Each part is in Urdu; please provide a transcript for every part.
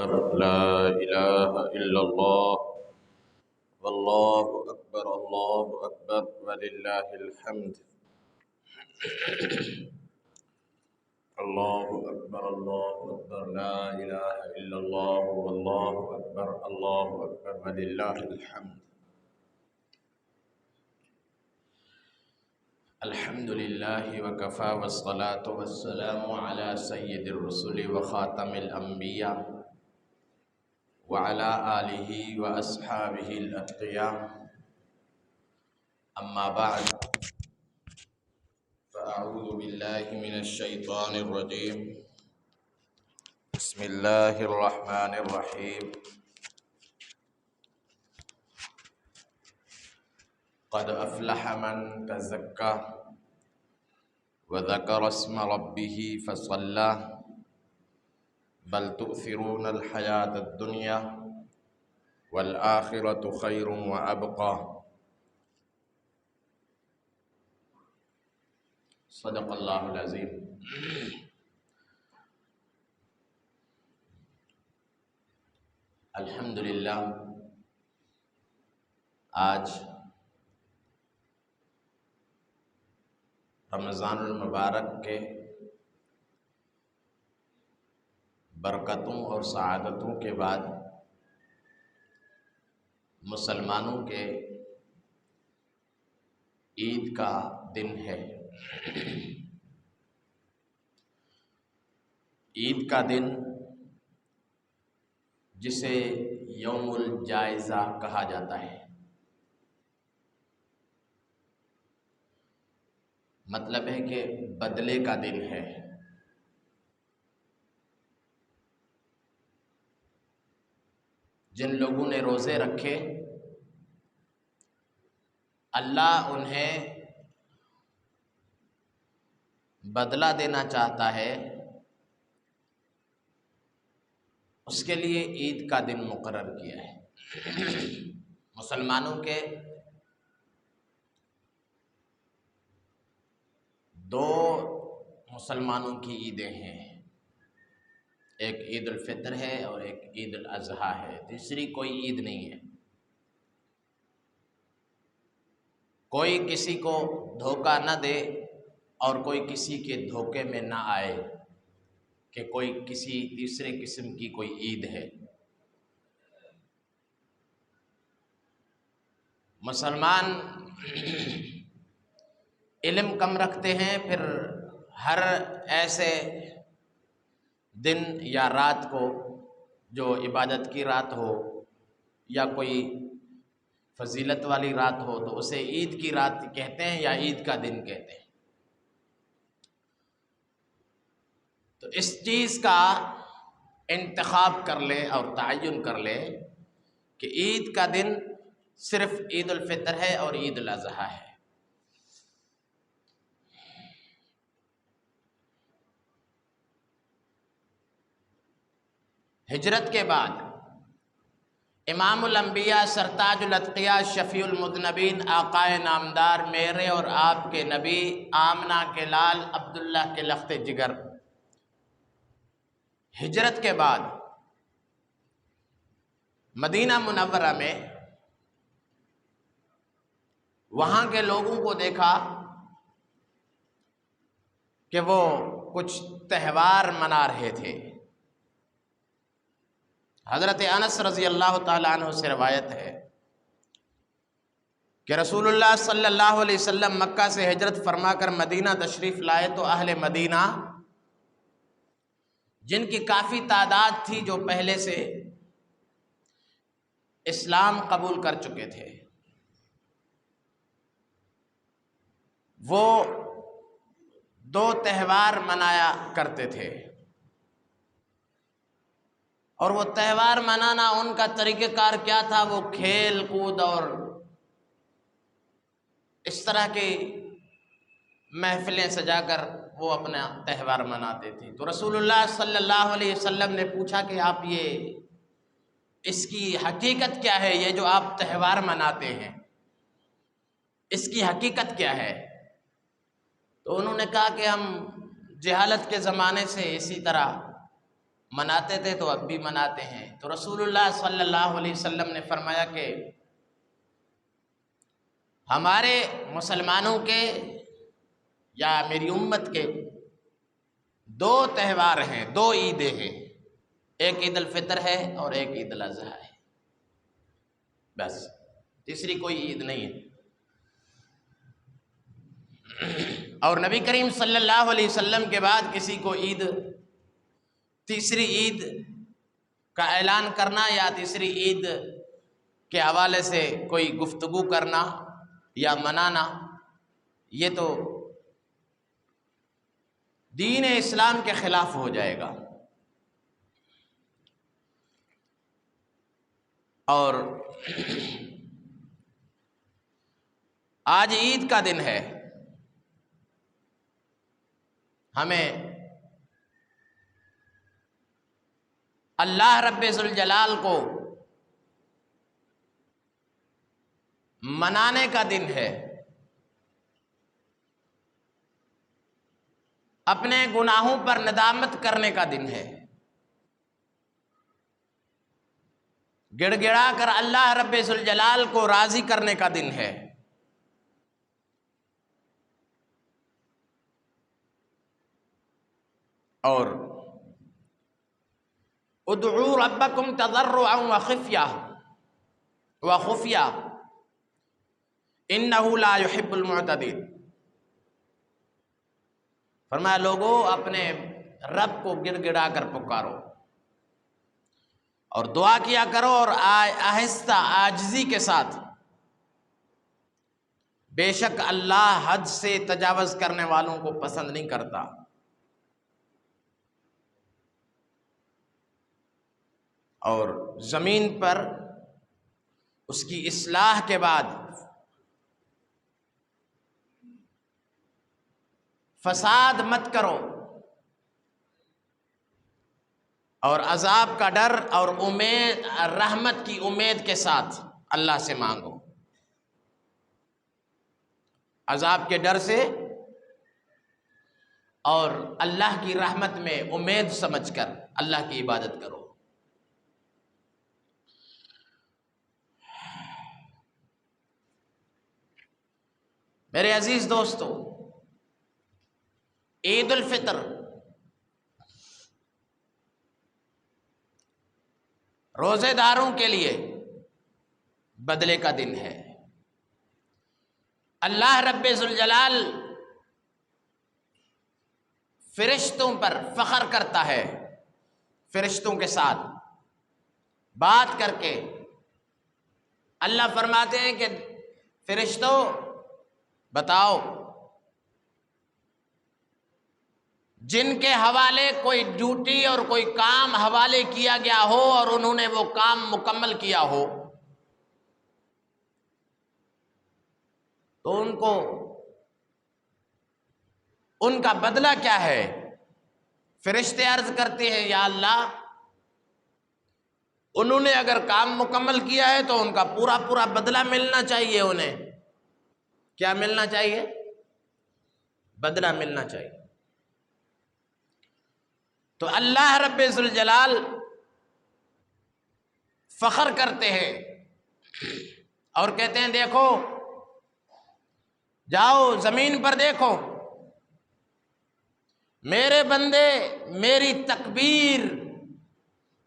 أكبر لا إله إلا الله والله أكبر الله أكبر ولله الحمد الله أكبر الله أكبر لا إله إلا الله والله أكبر الله أكبر ولله الحمد الحمد لله وكفى والصلاة والسلام على سيد الرسل وخاتم الأنبياء وعلى آله وأصحابه الأتقياء أما بعد فأعوذ بالله من الشيطان الرجيم بسم الله الرحمن الرحيم قد أفلح من تزكى وذكر اسم ربه فصلى بل تؤثرون الحياة الدنيا والآخرة خير وأبقى صدق اللہ العظیم۔ الحمدللہ آج رمضان المبارک کے برکتوں اور سعادتوں کے بعد مسلمانوں کے عید کا دن ہے۔ عید کا دن جسے یوم الجائزہ کہا جاتا ہے، مطلب ہے کہ بدلے کا دن ہے۔ جن لوگوں نے روزے رکھے اللہ انہیں بدلہ دینا چاہتا ہے، اس کے لیے عید کا دن مقرر کیا ہے۔ مسلمانوں کے دو مسلمانوں کی عیدیں ہیں، ایک عید الفطر ہے اور ایک عید الاضحیٰ ہے، تیسری کوئی عید نہیں ہے۔ کوئی کسی کو دھوکہ نہ دے اور کوئی کسی کے دھوکے میں نہ آئے کہ کوئی کسی تیسرے قسم کی کوئی عید ہے۔ مسلمان علم کم رکھتے ہیں، پھر ہر ایسے دن یا رات کو جو عبادت کی رات ہو یا کوئی فضیلت والی رات ہو تو اسے عید کی رات کہتے ہیں یا عید کا دن کہتے ہیں۔ تو اس چیز کا انتخاب کر لے اور تعین کر لے کہ عید کا دن صرف عید الفطر ہے اور عید الاضحیٰ ہے۔ ہجرت کے بعد امام الانبیاء سرتاج الاتقیاء شفیع المذنبین آقائے نامدار میرے اور آپ کے نبی آمنہ کے لال عبداللہ کے لخت جگر ہجرت کے بعد مدینہ منورہ میں وہاں کے لوگوں کو دیکھا کہ وہ کچھ تہوار منا رہے تھے۔ حضرت انس رضی اللہ تعالیٰ عنہ سے روایت ہے کہ رسول اللہ صلی اللہ علیہ وسلم مکہ سے ہجرت فرما کر مدینہ تشریف لائے تو اہل مدینہ جن کی کافی تعداد تھی جو پہلے سے اسلام قبول کر چکے تھے، وہ دو تہوار منایا کرتے تھے، اور وہ تہوار منانا ان کا طریقہ کار کیا تھا؟ وہ کھیل کود اور اس طرح کی محفلیں سجا کر وہ اپنا تہوار مناتے تھے۔ تو رسول اللہ صلی اللہ علیہ وسلم نے پوچھا کہ آپ یہ اس کی حقیقت کیا ہے؟ یہ جو آپ تہوار مناتے ہیں اس کی حقیقت کیا ہے؟ تو انہوں نے کہا کہ ہم جہالت کے زمانے سے اسی طرح مناتے تھے تو اب بھی مناتے ہیں۔ تو رسول اللہ صلی اللہ علیہ وسلم نے فرمایا کہ ہمارے مسلمانوں کے یا میری امت کے دو تہوار ہیں، دو عیدیں ہیں، ایک عید الفطر ہے اور ایک عید الاضحیٰ ہے، بس تیسری کوئی عید نہیں ہے۔ اور نبی کریم صلی اللہ علیہ وسلم کے بعد کسی کو تیسری عید کا اعلان کرنا یا تیسری عید کے حوالے سے کوئی گفتگو کرنا یا منانا، یہ تو دین اسلام کے خلاف ہو جائے گا۔ اور آج عید کا دن ہے، ہمیں اللہ رب ذوالجلال کو منانے کا دن ہے، اپنے گناہوں پر ندامت کرنے کا دن ہے، گڑ گڑا کر اللہ رب ذوالجلال کو راضی کرنے کا دن ہے۔ اور ادعوا ربکم تضرعا وخفیہ انہ لا یحب المعتدین۔ فرمایا لوگوں اپنے رب کو گڑ گڑا کر پکارو اور دعا کیا کرو اور آہستہ عاجزی کے ساتھ، بے شک اللہ حد سے تجاوز کرنے والوں کو پسند نہیں کرتا۔ اور زمین پر اس کی اصلاح کے بعد فساد مت کرو، اور عذاب کا ڈر اور رحمت کی امید کے ساتھ اللہ سے مانگو، عذاب کے ڈر سے اور اللہ کی رحمت میں امید سمجھ کر اللہ کی عبادت کرو۔ میرے عزیز دوستو، عید الفطر روزے داروں کے لیے بدلے کا دن ہے۔ اللہ رب ذوالجلال فرشتوں پر فخر کرتا ہے، فرشتوں کے ساتھ بات کر کے اللہ فرماتے ہیں کہ فرشتوں بتاؤ، جن کے حوالے کوئی ڈیوٹی اور کوئی کام حوالے کیا گیا ہو اور انہوں نے وہ کام مکمل کیا ہو، تو ان کا بدلہ کیا ہے؟ فرشتے عرض کرتے ہیں یا اللہ، انہوں نے اگر کام مکمل کیا ہے تو ان کا پورا پورا بدلہ ملنا چاہیے۔ انہیں کیا ملنا چاہیے؟ بدلہ ملنا چاہیے۔ تو اللہ رب ذوالجلال فخر کرتے ہیں اور کہتے ہیں دیکھو، جاؤ زمین پر دیکھو، میرے بندے میری تکبیر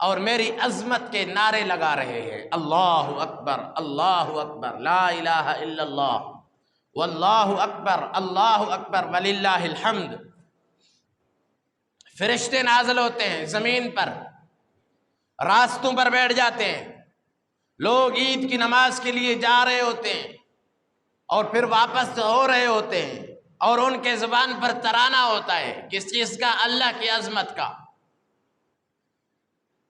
اور میری عظمت کے نعرے لگا رہے ہیں، اللہ اکبر اللہ اکبر لا الہ الا اللہ واللہ اکبر وللہ الحمد۔ فرشتے نازل ہوتے ہیں زمین پر، راستوں پر بیٹھ جاتے ہیں، لوگ عید کی نماز کے لیے جا رہے ہوتے ہیں اور پھر واپس ہو رہے ہوتے ہیں، اور ان کے زبان پر ترانہ ہوتا ہے، کس چیز کا؟ اللہ کی عظمت کا۔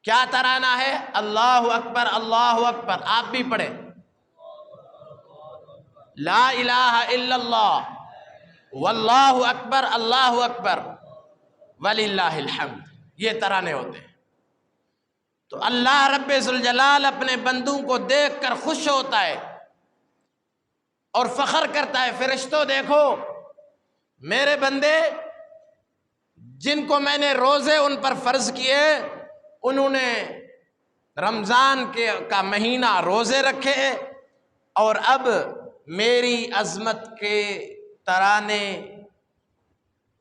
کیا ترانہ ہے؟ اللہ اکبر اللہ اکبر۔ آپ بھی پڑھیں، لا الہ الا اللہ واللہ اکبر اللہ اکبر وللہ الحمد، یہ ترانے ہوتے ہیں۔ تو اللہ رب ذوالجلال اپنے بندوں کو دیکھ کر خوش ہوتا ہے اور فخر کرتا ہے، فرشتوں دیکھو میرے بندے جن کو میں نے روزے ان پر فرض کیے انہوں نے رمضان کا مہینہ روزے رکھے اور اب میری عظمت کے ترانے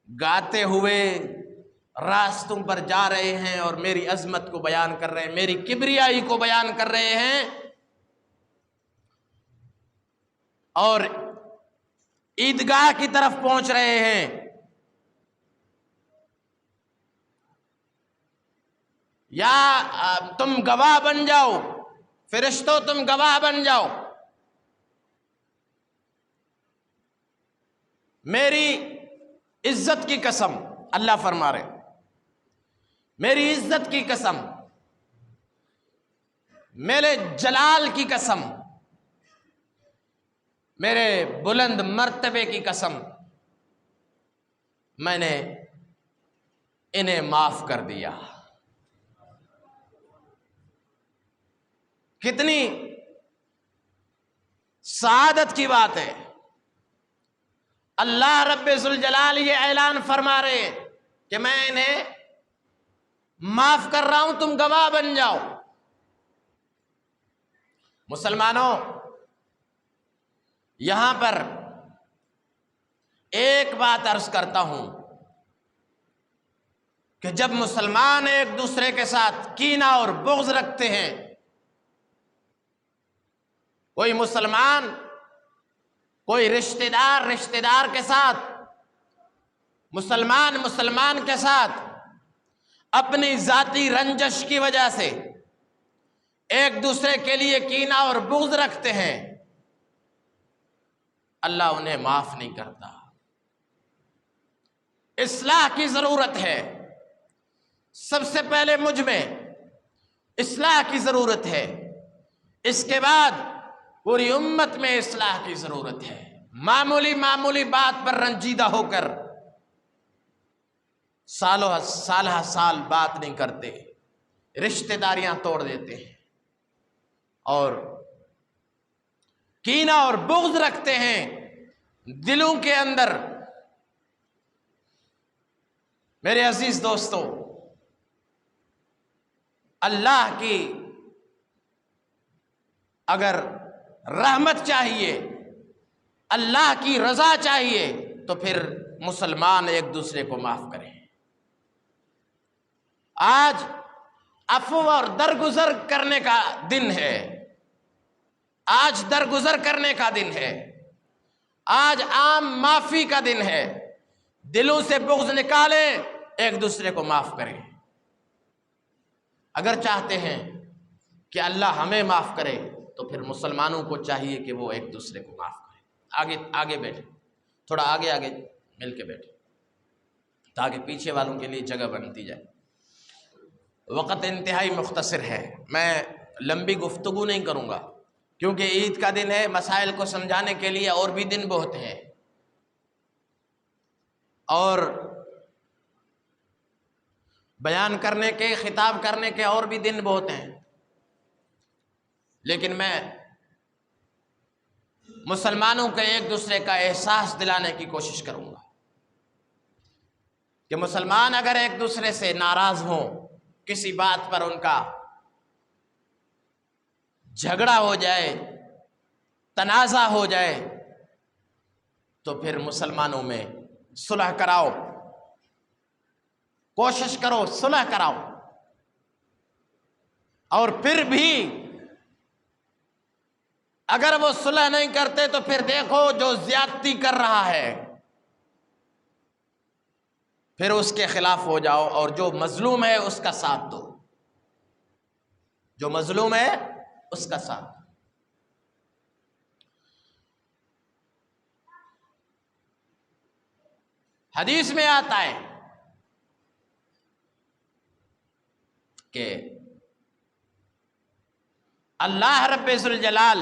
گاتے ہوئے راستوں پر جا رہے ہیں اور میری عظمت کو بیان کر رہے ہیں، میری کبریائی کو بیان کر رہے ہیں، اور عیدگاہ کی طرف پہنچ رہے ہیں۔ یا تم گواہ بن جاؤ، فرشتوں تم گواہ بن جاؤ، میری عزت کی قسم، اللہ فرما رہے میری عزت کی قسم، میرے جلال کی قسم، میرے بلند مرتبے کی قسم، میں نے انہیں معاف کر دیا۔ کتنی سعادت کی بات ہے۔ اللہ رب ذوالجلال یہ اعلان فرما رہے ہیں کہ میں انہیں معاف کر رہا ہوں، تم گواہ بن جاؤ۔ مسلمانوں، یہاں پر ایک بات عرض کرتا ہوں کہ جب مسلمان ایک دوسرے کے ساتھ کینہ اور بغض رکھتے ہیں، کوئی مسلمان کوئی رشتہ دار کے ساتھ، مسلمان کے ساتھ اپنی ذاتی رنجش کی وجہ سے ایک دوسرے کے لیے کینہ اور بغض رکھتے ہیں، اللہ انہیں معاف نہیں کرتا۔ اصلاح کی ضرورت ہے، سب سے پہلے مجھ میں اصلاح کی ضرورت ہے، اس کے بعد پوری امت میں اصلاح کی ضرورت ہے۔ معمولی بات پر رنجیدہ ہو کر سالہ سال بات نہیں کرتے، رشتہ داریاں توڑ دیتے ہیں اور کینہ اور بغض رکھتے ہیں دلوں کے اندر۔ میرے عزیز دوستو، اللہ کی اگر رحمت چاہیے، اللہ کی رضا چاہیے، تو پھر مسلمان ایک دوسرے کو معاف کریں۔ آج عفو اور درگزر کرنے کا دن ہے، آج درگزر کرنے کا دن ہے، آج عام معافی کا دن ہے۔ دلوں سے بغض نکالیں، ایک دوسرے کو معاف کریں۔ اگر چاہتے ہیں کہ اللہ ہمیں معاف کرے تو پھر مسلمانوں کو چاہیے کہ وہ ایک دوسرے کو معاف کریں۔ آگے بیٹھے، تھوڑا آگے مل کے بیٹھے تاکہ پیچھے والوں کے لیے جگہ بنتی جائے۔ وقت انتہائی مختصر ہے، میں لمبی گفتگو نہیں کروں گا کیونکہ عید کا دن ہے، مسائل کو سمجھانے کے لیے اور بھی دن بہت ہیں، اور بیان کرنے کے، خطاب کرنے کے اور بھی دن بہت ہیں، لیکن میں مسلمانوں کے ایک دوسرے کا احساس دلانے کی کوشش کروں گا کہ مسلمان اگر ایک دوسرے سے ناراض ہوں، کسی بات پر ان کا جھگڑا ہو جائے، تنازع ہو جائے، تو پھر مسلمانوں میں صلح کراؤ، کوشش کرو صلح کراؤ۔ اور پھر بھی اگر وہ صلح نہیں کرتے تو پھر دیکھو جو زیادتی کر رہا ہے پھر اس کے خلاف ہو جاؤ، اور جو مظلوم ہے اس کا ساتھ دو، جو مظلوم ہے اس کا ساتھ دو۔ حدیث میں آتا ہے کہ اللہ رب ذوالجلال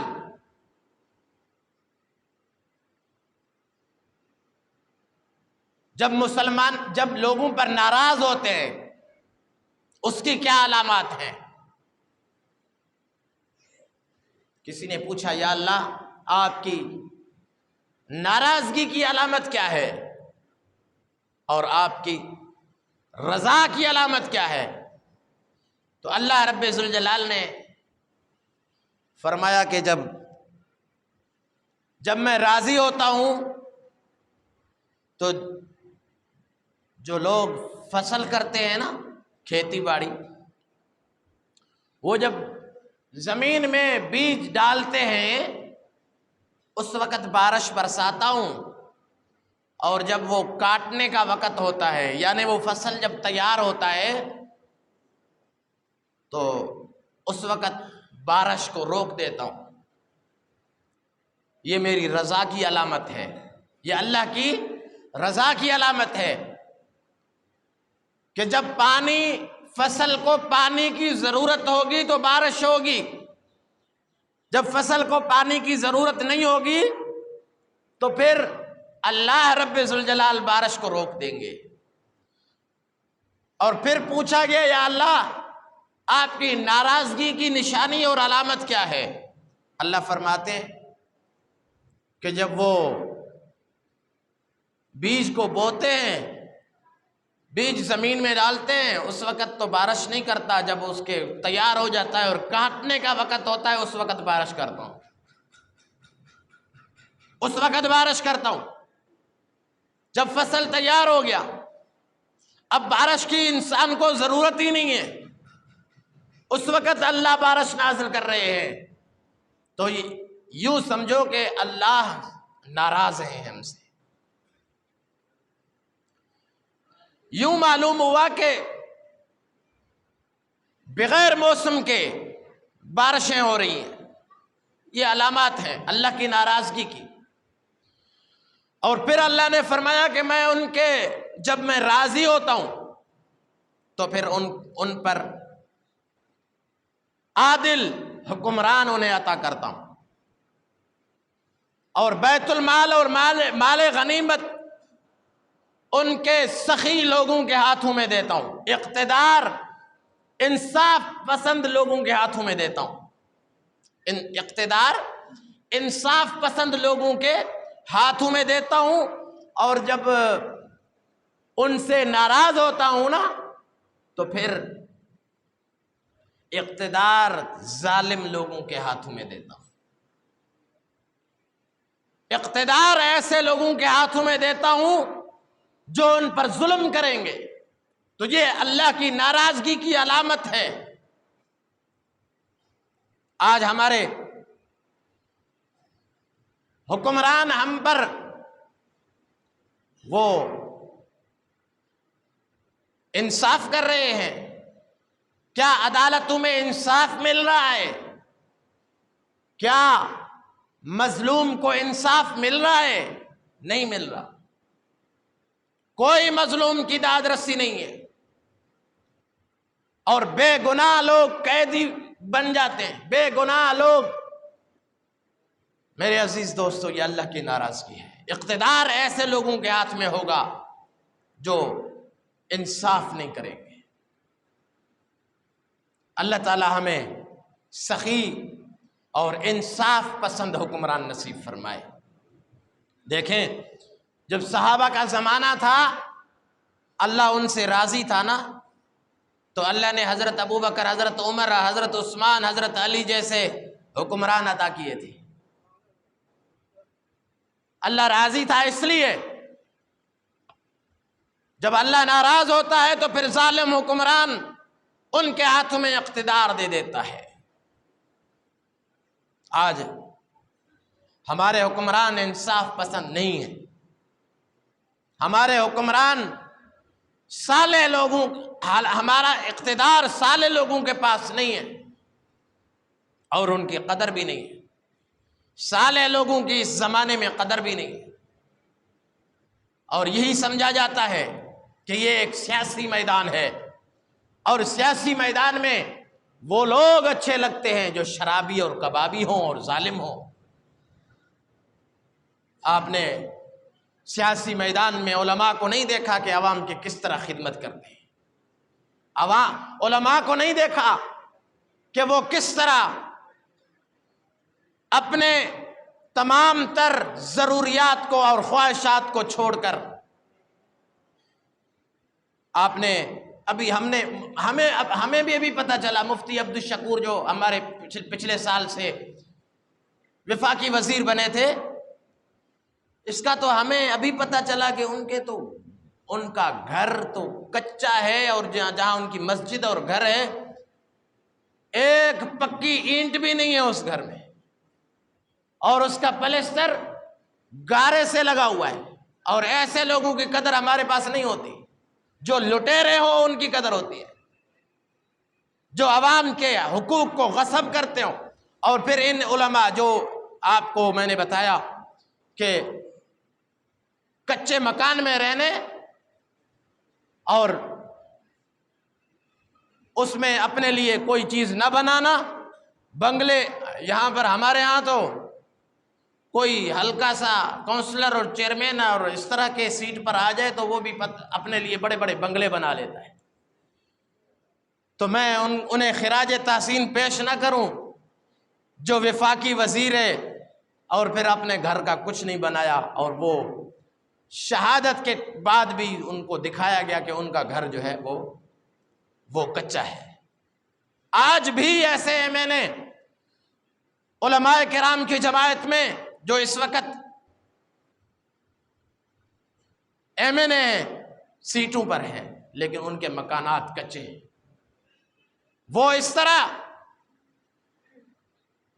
جب لوگوں پر ناراض ہوتے ہیں اس کی کیا علامات ہیں؟ کسی نے پوچھا یا اللہ آپ کی ناراضگی کی علامت کیا ہے اور آپ کی رضا کی علامت کیا ہے؟ تو اللہ رب ذوالجلال نے فرمایا کہ جب میں راضی ہوتا ہوں تو جو لوگ فصل کرتے ہیں نا، کھیتی باڑی، وہ جب زمین میں بیج ڈالتے ہیں اس وقت بارش برساتا ہوں، اور جب وہ کاٹنے کا وقت ہوتا ہے، یعنی وہ فصل جب تیار ہوتا ہے تو اس وقت بارش کو روک دیتا ہوں۔ یہ میری رضا کی علامت ہے، یہ اللہ کی رضا کی علامت ہے کہ جب فصل کو پانی کی ضرورت ہوگی تو بارش ہوگی، جب فصل کو پانی کی ضرورت نہیں ہوگی تو پھر اللہ رب ذوالجلال بارش کو روک دیں گے۔ اور پھر پوچھا گیا یا اللہ آپ کی ناراضگی کی نشانی اور علامت کیا ہے؟ اللہ فرماتے ہیں کہ جب وہ بیج کو بوتے ہیں، بیج زمین میں ڈالتے ہیں، اس وقت تو بارش نہیں کرتا، جب اس کے تیار ہو جاتا ہے اور کاٹنے کا وقت ہوتا ہے اس وقت بارش کرتا ہوں، اس وقت بارش کرتا ہوں۔ جب فصل تیار ہو گیا، اب بارش کی انسان کو ضرورت ہی نہیں ہے، اس وقت اللہ بارش نازل کر رہے ہیں، تو یوں سمجھو کہ اللہ ناراض ہیں ہم سے۔ یوں معلوم ہوا کہ بغیر موسم کے بارشیں ہو رہی ہیں، یہ علامات ہیں اللہ کی ناراضگی کی۔ اور پھر اللہ نے فرمایا کہ میں ان کے جب میں راضی ہوتا ہوں تو پھر ان پر عادل حکمران انہیں عطا کرتا ہوں، اور بیت المال اور مال غنیمت ان کے سخی لوگوں کے ہاتھوں میں دیتا ہوں، اقتدار انصاف پسند لوگوں کے ہاتھوں میں دیتا ہوں، اقتدار انصاف پسند لوگوں کے ہاتھوں میں دیتا ہوں، اور جب ان سے ناراض ہوتا ہوں نا تو پھر اقتدار ظالم لوگوں کے ہاتھوں میں دیتا ہوں، اقتدار ایسے لوگوں کے ہاتھوں میں دیتا ہوں جو ان پر ظلم کریں گے۔ تو یہ اللہ کی ناراضگی کی علامت ہے۔ آج ہمارے حکمران ہم پر وہ انصاف کر رہے ہیں، کیا عدالتوں میں انصاف مل رہا ہے؟ کیا مظلوم کو انصاف مل رہا ہے؟ نہیں مل رہا، کوئی مظلوم کی داد رسی نہیں ہے، اور بے گناہ لوگ قیدی بن جاتے ہیں، بے گناہ لوگ۔ میرے عزیز دوستو، یہ اللہ کی ناراضگی ہے۔ اقتدار ایسے لوگوں کے ہاتھ میں ہوگا جو انصاف نہیں کریں گے۔ اللہ تعالی ہمیں سخی اور انصاف پسند حکمران نصیب فرمائے۔ دیکھیں، جب صحابہ کا زمانہ تھا اللہ ان سے راضی تھا نا، تو اللہ نے حضرت ابوبکر، حضرت عمر، حضرت عثمان، حضرت علی جیسے حکمران عطا کیے تھے۔ اللہ راضی تھا اس لیے، جب اللہ ناراض ہوتا ہے تو پھر ظالم حکمران ان کے ہاتھوں میں اقتدار دے دیتا ہے۔ آج ہمارے حکمران انصاف پسند نہیں ہیں، ہمارے حکمران صالح لوگوں، ہمارا اقتدار صالح لوگوں کے پاس نہیں ہے، اور ان کی قدر بھی نہیں ہے، صالح لوگوں کی اس زمانے میں قدر بھی نہیں ہے، اور یہی سمجھا جاتا ہے کہ یہ ایک سیاسی میدان ہے، اور سیاسی میدان میں وہ لوگ اچھے لگتے ہیں جو شرابی اور کبابی ہوں اور ظالم ہوں۔ آپ نے سیاسی میدان میں علماء کو نہیں دیکھا کہ عوام کی کس طرح خدمت کرتے ہیں، علماء کو نہیں دیکھا کہ وہ کس طرح اپنے تمام تر ضروریات کو اور خواہشات کو چھوڑ کر آپ نے ابھی ہمیں بھی ابھی پتہ چلا، مفتی عبدالشکور جو ہمارے پچھلے سال سے وفاقی وزیر بنے تھے، اس کا تو ہمیں ابھی پتہ چلا کہ ان کا گھر تو کچا ہے، اور جہاں ان کی مسجد اور گھر ہے، ایک پکی اینٹ بھی نہیں ہے اس گھر میں، اور اس کا پلسٹر گارے سے لگا ہوا ہے۔ اور ایسے لوگوں کی قدر ہمارے پاس نہیں ہوتی، جو لٹیرے ہو ان کی قدر ہوتی ہے، جو عوام کے حقوق کو غصب کرتے ہوں۔ اور پھر ان علماء جو آپ کو میں نے بتایا کہ کچے مکان میں رہنے اور اس میں اپنے لیے کوئی چیز نہ بنانا، بنگلے، یہاں پر ہمارے ہاں تو کوئی ہلکا سا کونسلر اور چیئرمین اور اس طرح کے سیٹ پر آ جائے تو وہ بھی اپنے لیے بڑے بڑے بنگلے بنا لیتا ہے۔ تو میں انہیں خراج تحسین پیش نہ کروں جو وفاقی وزیر ہے اور پھر اپنے گھر کا کچھ نہیں بنایا، اور وہ شہادت کے بعد بھی ان کو دکھایا گیا کہ ان کا گھر جو ہے وہ کچا ہے۔ آج بھی ایسے میں نے علماء کرام کی جماعت میں جو اس وقت MNA ہیں، سیٹوں پر ہیں، لیکن ان کے مکانات کچے ہیں۔ وہ اس طرح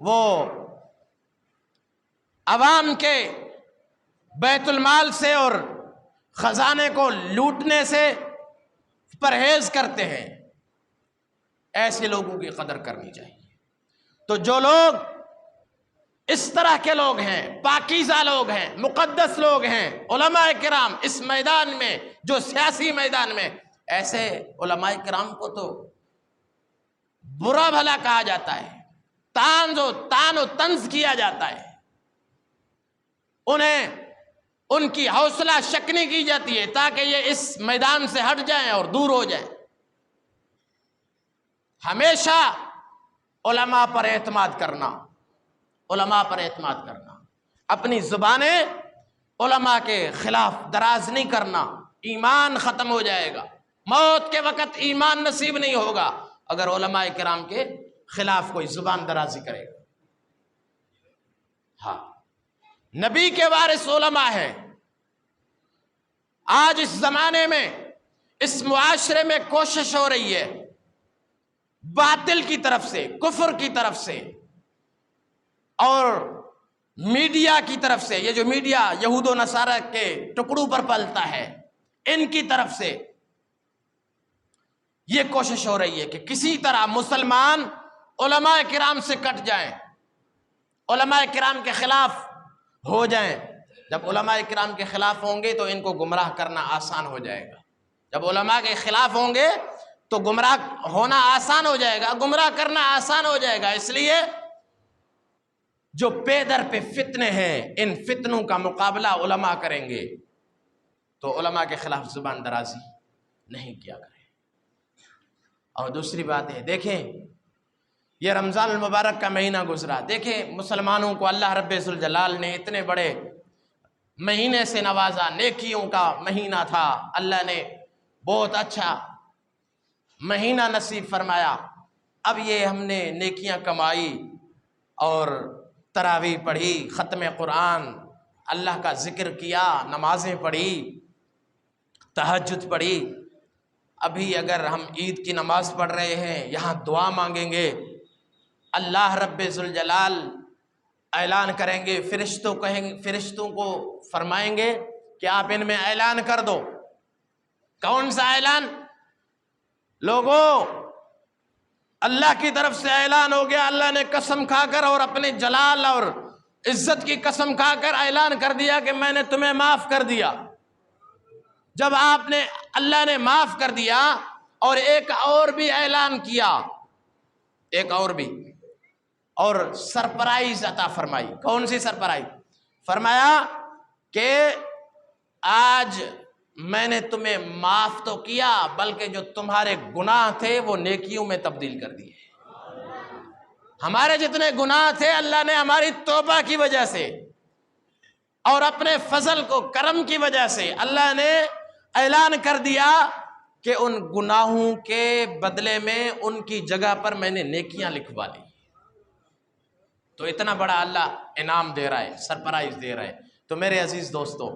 وہ عوام کے بیت المال سے اور خزانے کو لوٹنے سے پرہیز کرتے ہیں۔ ایسے لوگوں کی قدر کرنی چاہیے۔ تو جو لوگ اس طرح کے لوگ ہیں، پاکیزہ لوگ ہیں، مقدس لوگ ہیں، علماء کرام اس میدان میں، جو سیاسی میدان میں، ایسے علماء کرام کو تو برا بھلا کہا جاتا ہے، تان و طنز کیا جاتا ہے، انہیں ان کی حوصلہ شکنی کی جاتی ہے تاکہ یہ اس میدان سے ہٹ جائیں اور دور ہو جائیں۔ ہمیشہ علماء پر اعتماد کرنا، اپنی زبانیں علماء کے خلاف دراز نہیں کرنا، ایمان ختم ہو جائے گا، موت کے وقت ایمان نصیب نہیں ہوگا اگر علماء کرام کے خلاف کوئی زبان درازی کرے گا۔ ہاں، نبی کے وارث علماء ہیں۔ آج اس زمانے میں اس معاشرے میں کوشش ہو رہی ہے باطل کی طرف سے، کفر کی طرف سے اور میڈیا کی طرف سے، یہ جو میڈیا یہود و نصارہ کے ٹکڑوں پر پلتا ہے، ان کی طرف سے یہ کوشش ہو رہی ہے کہ کسی طرح مسلمان علماء کرام سے کٹ جائیں، علماء کرام کے خلاف ہو جائیں۔ جب علماء کرام کے خلاف ہوں گے تو ان کو گمراہ کرنا آسان ہو جائے گا، جب علماء کے خلاف ہوں گے تو گمراہ ہونا آسان ہو جائے گا، گمراہ کرنا آسان ہو جائے گا۔ اس لیے جو پے در پہ فتنے ہیں، ان فتنوں کا مقابلہ علماء کریں گے تو علماء کے خلاف زبان درازی نہیں کیا کریں۔ اور دوسری بات ہے، دیکھیں یہ رمضان المبارک کا مہینہ گزرا، دیکھیں مسلمانوں کو اللہ رب ذوالجلال نے اتنے بڑے مہینے سے نوازا، نیکیوں کا مہینہ تھا، اللہ نے بہت اچھا مہینہ نصیب فرمایا۔ اب یہ ہم نے نیکیاں کمائی اور تراویح پڑھی، ختم قرآن، اللہ کا ذکر کیا، نمازیں پڑھی، تہجد پڑھی۔ ابھی اگر ہم عید کی نماز پڑھ رہے ہیں، یہاں دعا مانگیں گے، اللہ رب ذوالجلال اعلان کریں گے، فرشتوں کو فرمائیں گے کہ آپ ان میں اعلان کر دو۔ کون سا اعلان؟ لوگوں، اللہ کی طرف سے اعلان ہو گیا، اللہ نے قسم کھا کر اور اپنے جلال اور عزت کی قسم کھا کر اعلان کر دیا کہ میں نے تمہیں معاف کر دیا۔ جب اللہ نے معاف کر دیا اور ایک اور بھی اعلان کیا، ایک اور بھی، اور سرپرائز عطا فرمائی۔ کون سی سرپرائز؟ فرمایا کہ آج میں نے تمہیں معاف تو کیا بلکہ جو تمہارے گناہ تھے وہ نیکیوں میں تبدیل کر دیے۔ ہمارے جتنے گناہ تھے اللہ نے ہماری توبہ کی وجہ سے اور اپنے فضل کو، کرم کی وجہ سے اللہ نے اعلان کر دیا کہ ان گناہوں کے بدلے میں ان کی جگہ پر میں نے نیکیاں لکھوا لی. تو اتنا بڑا اللہ انعام دے رہا ہے، سرپرائز دے رہا ہے. تو میرے عزیز دوستو،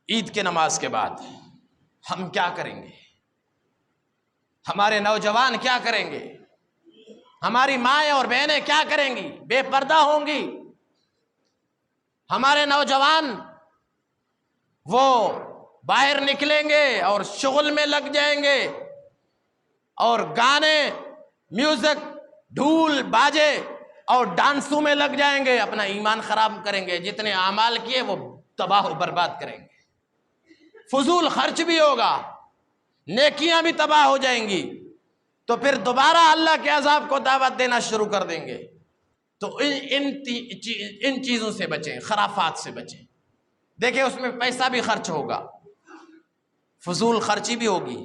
عید کے نماز کے بعد ہم کیا کریں گے؟ ہمارے نوجوان کیا کریں گے؟ ہماری مائیں اور بہنیں کیا کریں گی؟ بے پردہ ہوں گی. ہمارے نوجوان وہ باہر نکلیں گے اور شغل میں لگ جائیں گے اور گانے، میوزک، ڈھول باجے اور ڈانسوں میں لگ جائیں گے، اپنا ایمان خراب کریں گے. جتنے اعمال کیے وہ تباہ و برباد کریں گے. فضول خرچ بھی ہوگا، نیکیاں بھی تباہ ہو جائیں گی. تو پھر دوبارہ اللہ کے عذاب کو دعوت دینا شروع کر دیں گے. تو ان چیزوں سے بچیں، خرافات سے بچیں. دیکھیں اس میں پیسہ بھی خرچ ہوگا، فضول خرچی بھی ہوگی،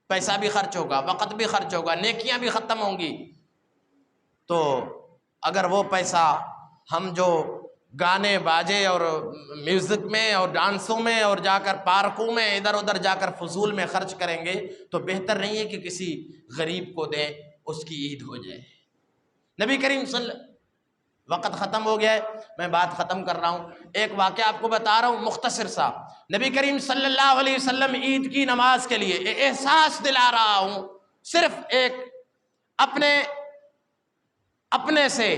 پیسہ بھی خرچ ہوگا، وقت بھی خرچ ہوگا، نیکیاں بھی ختم ہوں گی. تو اگر وہ پیسہ ہم جو گانے باجے اور میوزک میں اور ڈانسوں میں اور جا کر پارکوں میں ادھر ادھر جا کر فضول میں خرچ کریں گے تو بہتر نہیں ہے کہ کسی غریب کو دیں، اس کی عید ہو جائے. نبی کریم وقت ختم ہو گیا ہے، میں بات ختم کر رہا ہوں. ایک واقعہ آپ کو بتا رہا ہوں مختصر سا. نبی کریم صلی اللہ علیہ وسلم عید کی نماز کے لیے احساس دلا رہا ہوں، صرف ایک اپنے سے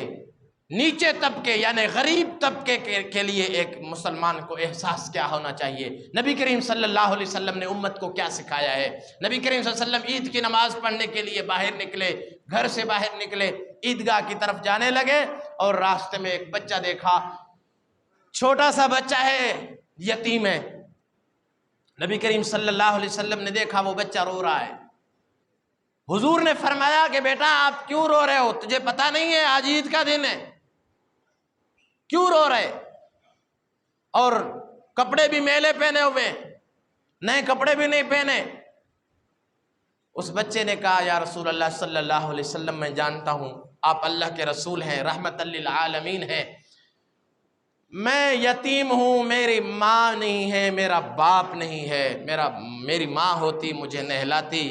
نیچے طبقے یعنی غریب طبقے کے لیے ایک مسلمان کو احساس کیا ہونا چاہیے. نبی کریم صلی اللہ علیہ وسلم نے امت کو کیا سکھایا ہے. نبی کریم صلی اللہ علیہ وسلم عید کی نماز پڑھنے کے لیے باہر نکلے، گھر سے باہر نکلے، عیدگاہ کی طرف جانے لگے اور راستے میں ایک بچہ دیکھا، چھوٹا سا بچہ ہے، یتیم ہے. نبی کریم صلی اللہ علیہ وسلم نے دیکھا وہ بچہ رو رہا ہے. حضور نے فرمایا کہ بیٹا آپ کیوں رو رہے ہو؟ تجھے پتہ نہیں ہے آج عید کا دن ہے؟ کیوں رو رہے؟ اور کپڑے بھی میلے پہنے ہوئے، نئے کپڑے بھی نہیں پہنے. اس بچے نے کہا یا رسول اللہ صلی اللہ علیہ وسلم میں جانتا ہوں آپ اللہ کے رسول ہیں، رحمت للعالمین ہیں، میں یتیم ہوں، میری ماں نہیں ہے، میرا باپ نہیں ہے. میری ماں ہوتی مجھے نہلاتی،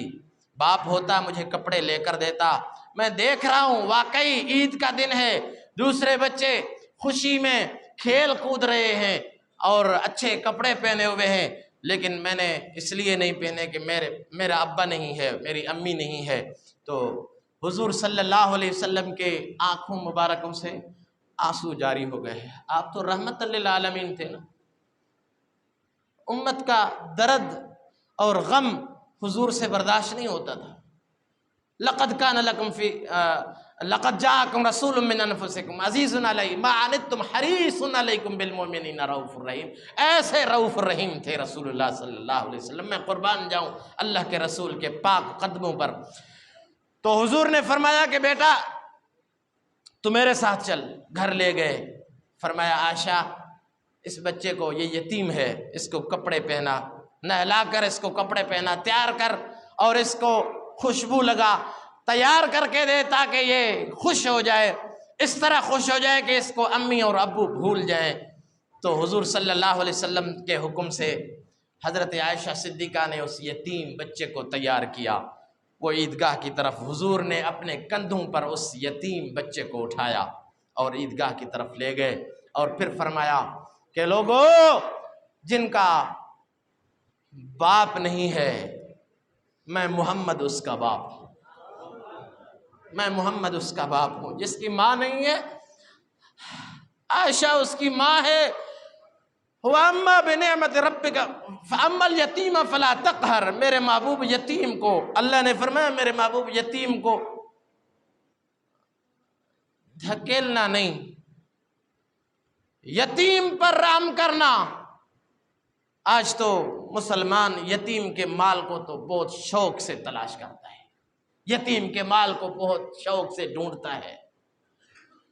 باپ ہوتا مجھے کپڑے لے کر دیتا. میں دیکھ رہا ہوں واقعی عید کا دن ہے، دوسرے بچے خوشی میں کھیل کود رہے ہیں اور اچھے کپڑے پہنے ہوئے ہیں، لیکن میں نے اس لیے نہیں پہنے کہ میرا ابا نہیں ہے، میری امی نہیں ہے. تو حضور صلی اللہ علیہ وسلم کے آنکھوں مبارکوں سے آنسو جاری ہو گئے. آپ تو رحمت للعالمین تھے نا. امت کا درد اور غم حضور سے برداشت نہیں ہوتا تھا. لقد جاءکم رسول من انفسکم عزیز علیہ ما عنتم حریص علیکم بالمؤمنین رؤوف الرحیم. ایسے رؤوف الرحیم تھے رسول اللہ صلی اللہ علیہ وسلم. میں قربان جاؤں اللہ کے رسول کے پاک قدموں پر. تو حضور نے فرمایا کہ بیٹا تو میرے ساتھ چل. گھر لے گئے، فرمایا عائشہ اس بچے کو، یہ یتیم ہے، اس کو کپڑے پہنا، نہلا کر اس کو کپڑے پہنا، تیار کر اور اس کو خوشبو لگا، تیار کر کے دے تاکہ یہ خوش ہو جائے، اس طرح خوش ہو جائے کہ اس کو امی اور ابو بھول جائیں. تو حضور صلی اللہ علیہ وسلم کے حکم سے حضرت عائشہ صدیقہ نے اس یتیم بچے کو تیار کیا. وہ عیدگاہ کی طرف حضور نے اپنے کندھوں پر اس یتیم بچے کو اٹھایا اور عیدگاہ کی طرف لے گئے اور پھر فرمایا کہ لوگوں جن کا باپ نہیں ہے میں محمد اس کا باپ ہوں، میں محمد اس کا باپ ہوں. جس کی ماں نہیں ہے عائشہ اس کی ماں ہے. وَأَمَّا بِنِعْمَةِ رَبِّكَ فَأَمَّا الْيَتِيمَ فَلَا تَقْهَرْ. میرے محبوب یتیم کو، اللہ نے فرمایا میرے محبوب یتیم کو دھکیلنا نہیں، یتیم پر رحم کرنا. آج تو مسلمان یتیم کے مال کو تو بہت شوق سے تلاش کرتا ہے، یتیم کے مال کو بہت شوق سے ڈھونڈتا ہے.